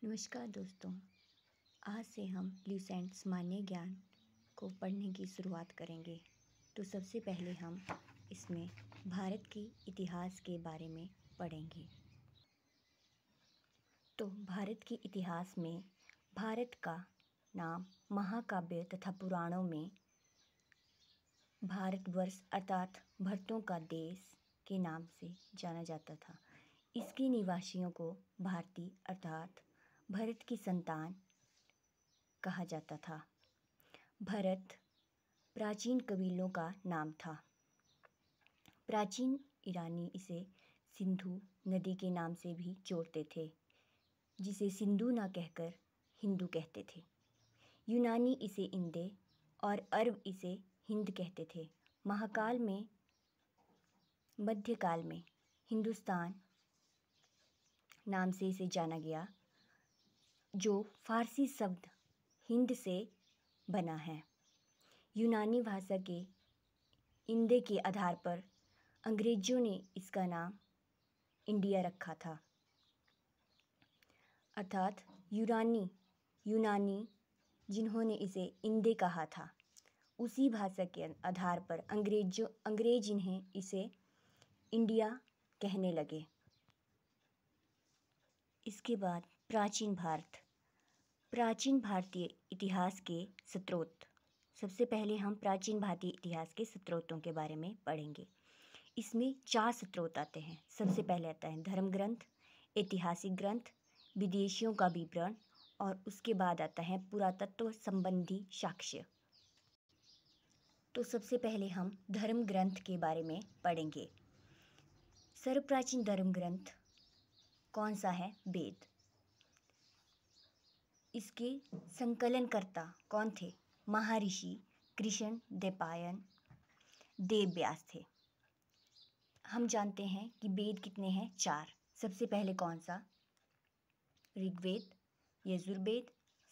नमस्कार दोस्तों। आज से हम ल्यूसेंट सामान्य ज्ञान को पढ़ने की शुरुआत करेंगे। तो सबसे पहले हम इसमें भारत के इतिहास के बारे में पढ़ेंगे। तो भारत के इतिहास में भारत का नाम महाकाव्य तथा पुराणों में भारतवर्ष अर्थात भरतों का देश के नाम से जाना जाता था। इसके निवासियों को भारतीय अर्थात भरत की संतान कहा जाता था। भरत प्राचीन कबीलों का नाम था। प्राचीन ईरानी इसे सिंधु नदी के नाम से भी जोड़ते थे, जिसे सिंधु ना कहकर हिंदू कहते थे। यूनानी इसे इंदे और अरब इसे हिंद कहते थे। महाकाल में मध्यकाल में हिंदुस्तान नाम से इसे जाना गया, जो फारसी शब्द हिंद से बना है। यूनानी भाषा के इंदे के आधार पर अंग्रेजों ने इसका नाम इंडिया रखा था। अर्थात यूनानी जिन्होंने इसे इंदे कहा था, उसी भाषा के आधार पर अंग्रेज इसे इंडिया कहने लगे। इसके बाद प्राचीन भारतीय इतिहास के स्रोत। सबसे पहले हम प्राचीन भारतीय इतिहास के स्रोतों के बारे में पढ़ेंगे। इसमें 4 स्रोत आते हैं। सबसे पहले आता है धर्म ग्रंथ, ऐतिहासिक ग्रंथ, विदेशियों का विवरण और उसके बाद आता है पुरातत्व संबंधी साक्ष्य। तो सबसे पहले हम धर्म ग्रंथ के बारे में पढ़ेंगे। सर्वप्राचीन धर्म ग्रंथ कौन सा है? वेद। इसके संकलनकर्ता कौन थे? महर्षि कृष्ण द्वैपायन वेदव्यास थे। हम जानते हैं कि वेद कितने हैं? 4। सबसे पहले कौन सा? ऋग्वेद, यजुर्वेद,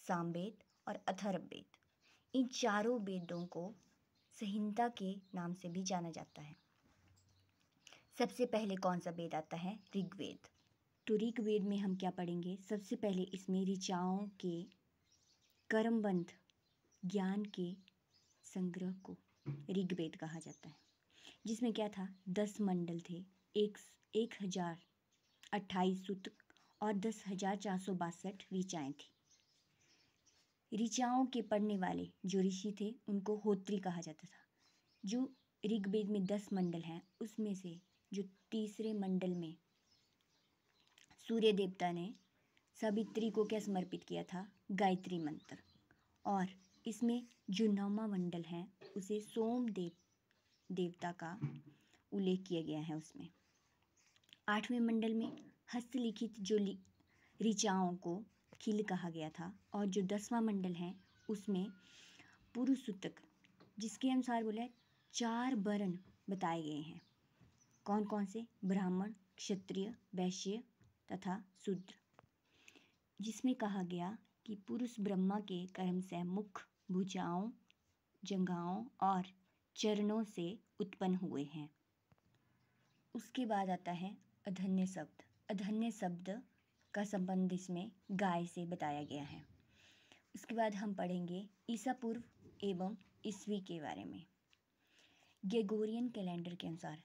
सामवेद और अथर्ववेद। इन चारों वेदों को संहिता के नाम से भी जाना जाता है। सबसे पहले कौन सा वेद आता है? ऋग्वेद। तो ऋग्वेद में हम क्या पढ़ेंगे? सबसे पहले इसमें ऋचाओं के कर्मबंध ज्ञान के संग्रह को ऋग्वेद कहा जाता है, जिसमें क्या था? 10 मंडल थे, 1028 सूक्त और 10,462 ऋचाएँ थी। ऋचाओं के पढ़ने वाले जो ऋषि थे उनको होत्री कहा जाता था। जो ऋग्वेद में 10 मंडल हैं, उसमें से जो तीसरे मंडल में सूर्य देवता ने सावित्री को क्या समर्पित किया था? गायत्री मंत्र। और इसमें जो 9वां मंडल है उसे सोम देवता का उल्लेख किया गया है। उसमें 8वें मंडल में हस्तलिखित जो ऋचाओं को खिल कहा गया था। और जो 10वां मंडल है उसमें पुरुष सूतक, जिसके अनुसार बोला 4 वर्ण बताए गए हैं। कौन कौन से? ब्राह्मण, क्षत्रिय, वैश्य तथा शूद्र। जिसमें कहा गया कि पुरुष ब्रह्मा के कर्म से मुख, भुजाओं, जंघाओं और चरणों से उत्पन्न हुए हैं। उसके बाद आता है अधन्य शब्द। अधन्य शब्द का संबंध इसमें गाय से बताया गया है। उसके बाद हम पढ़ेंगे ईसा पूर्व एवं ईस्वी के बारे में। ग्रेगोरियन कैलेंडर के अनुसार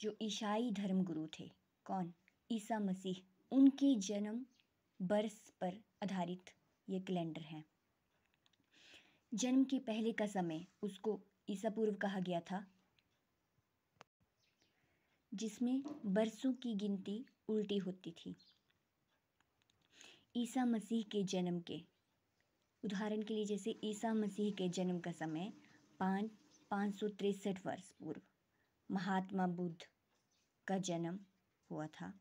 जो ईसाई धर्मगुरु थे, कौन? ईसा मसीह, उनके जन्म वर्ष पर आधारित ये कैलेंडर है। जन्म के पहले का समय उसको ईसा पूर्व कहा गया था, जिसमें वर्षों की गिनती उल्टी होती थी। ईसा मसीह के जन्म के उदाहरण के लिए, जैसे ईसा मसीह के जन्म का समय 563 वर्ष पूर्व महात्मा बुद्ध का जन्म हुआ था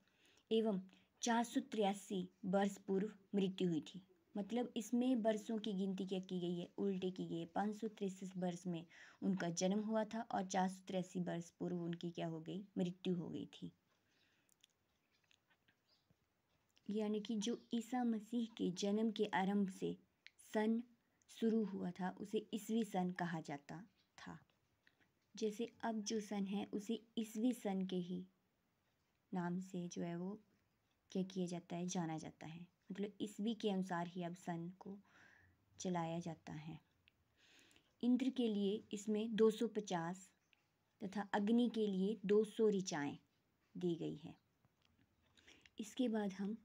एवं 483 वर्ष पूर्व मृत्यु हुई थी। मतलब इसमें वर्षों की गिनती क्या की गई है? उल्टी की गई है। 563 वर्ष में उनका जन्म हुआ था और 483 वर्ष पूर्व उनकी क्या हो गई? मृत्यु हो गई थी। यानी कि जो ईसा मसीह के जन्म के आरंभ से सन शुरू हुआ था उसे ईसवी सन कहा जाता था। जैसे अब जो सन है उसे ईसवी सन के ही नाम से जो है वो क्या किया जाता है, जाना जाता है। मतलब ईस्वी के अनुसार ही अब सन को चलाया जाता है। इंद्र के लिए इसमें 250 तथा अग्नि के लिए 200 ऋचाएँ दी गई है। इसके बाद हम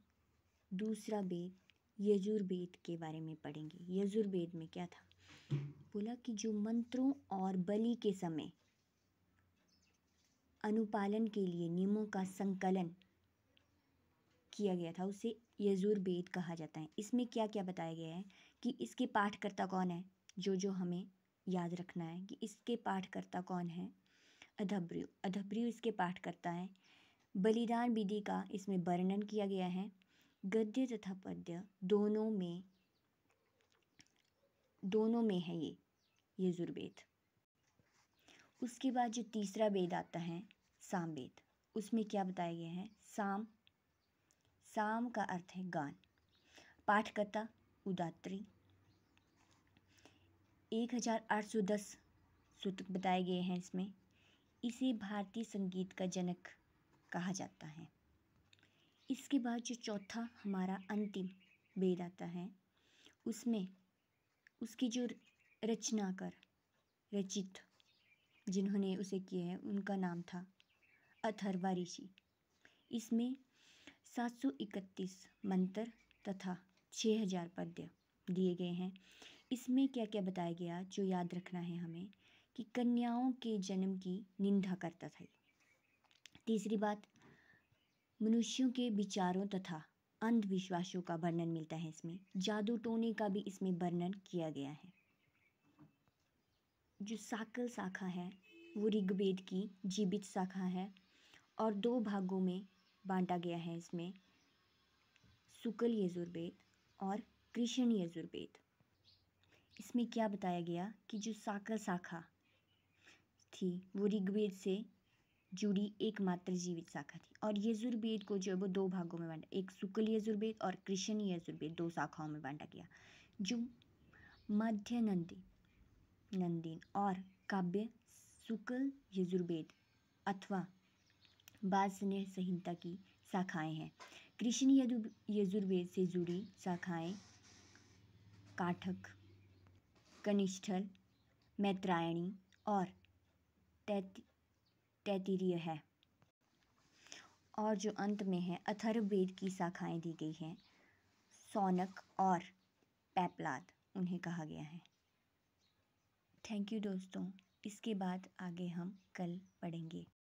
दूसरा वेद यजुर्वेद के बारे में पढ़ेंगे। यजुर्वेद में क्या था, बोला कि जो मंत्रों और बलि के समय अनुपालन के लिए नियमों का संकलन किया गया था उसे यजुर्वेद कहा जाता है। इसमें क्या क्या बताया गया है कि इसके पाठकर्ता कौन है, जो हमें याद रखना है कि इसके पाठकर्ता कौन है, अधर्वृ। अधर्वृ इसके पाठकर्ता है। बलिदान विधि का इसमें वर्णन किया गया है। गद्य तथा पद्य दोनों में है ये यजुर्वेद। उसके बाद जो तीसरा वेद आता है सामवेद, उसमें क्या बताया गया है, साम का अर्थ है गान। पाठकर्ता उदात्री। 1810 सूत्र बताए गए हैं इसमें। इसे भारतीय संगीत का जनक कहा जाता है। इसके बाद जो चौथा हमारा अंतिम वेद आता है, उसमें उसकी जो रचनाकार रचित जिन्होंने उसे किया है उनका नाम था अथर्वा ऋषि। इसमें 731 मंत्र तथा 6000 पद्य दिए गए हैं। इसमें क्या क्या बताया गया जो याद रखना है हमें, कि कन्याओं के जन्म की निंदा करता था। तीसरी बात, मनुष्यों के विचारों तथा अंधविश्वासों का वर्णन मिलता है इसमें। जादू टोने का भी इसमें वर्णन किया गया है। जो साकल शाखा है वो ऋग्वेद की जीवित शाखा है और 2 भागों में बांटा गया है इसमें, शुक्ल यजुर्वेद और कृष्ण यजुर्वेद। इसमें क्या बताया गया कि जो साकल शाखा थी वो ऋग्वेद से जुड़ी एकमात्र जीवित शाखा थी और यजुर्वेद को जो है वो 2 भागों में बांटा, एक शुक्ल यजुर्वेद और कृष्ण यजुर्वेद 2 शाखाओं में बांटा गया। जो मध्य नंदीन और काव्य शुक्ल यजुर्वेद अथवा वार्ष्णेय संहिता की शाखाएं हैं। कृष्ण यजुर्वेद से जुड़ी शाखाएं काठक, कनिष्ठल, मैत्रायणी और तैत्तिरीय है। और जो अंत में है अथर्ववेद की शाखाएं दी गई हैं, शौनक और पैपलाद उन्हें कहा गया है। थैंक यू दोस्तों। इसके बाद आगे हम कल पढ़ेंगे।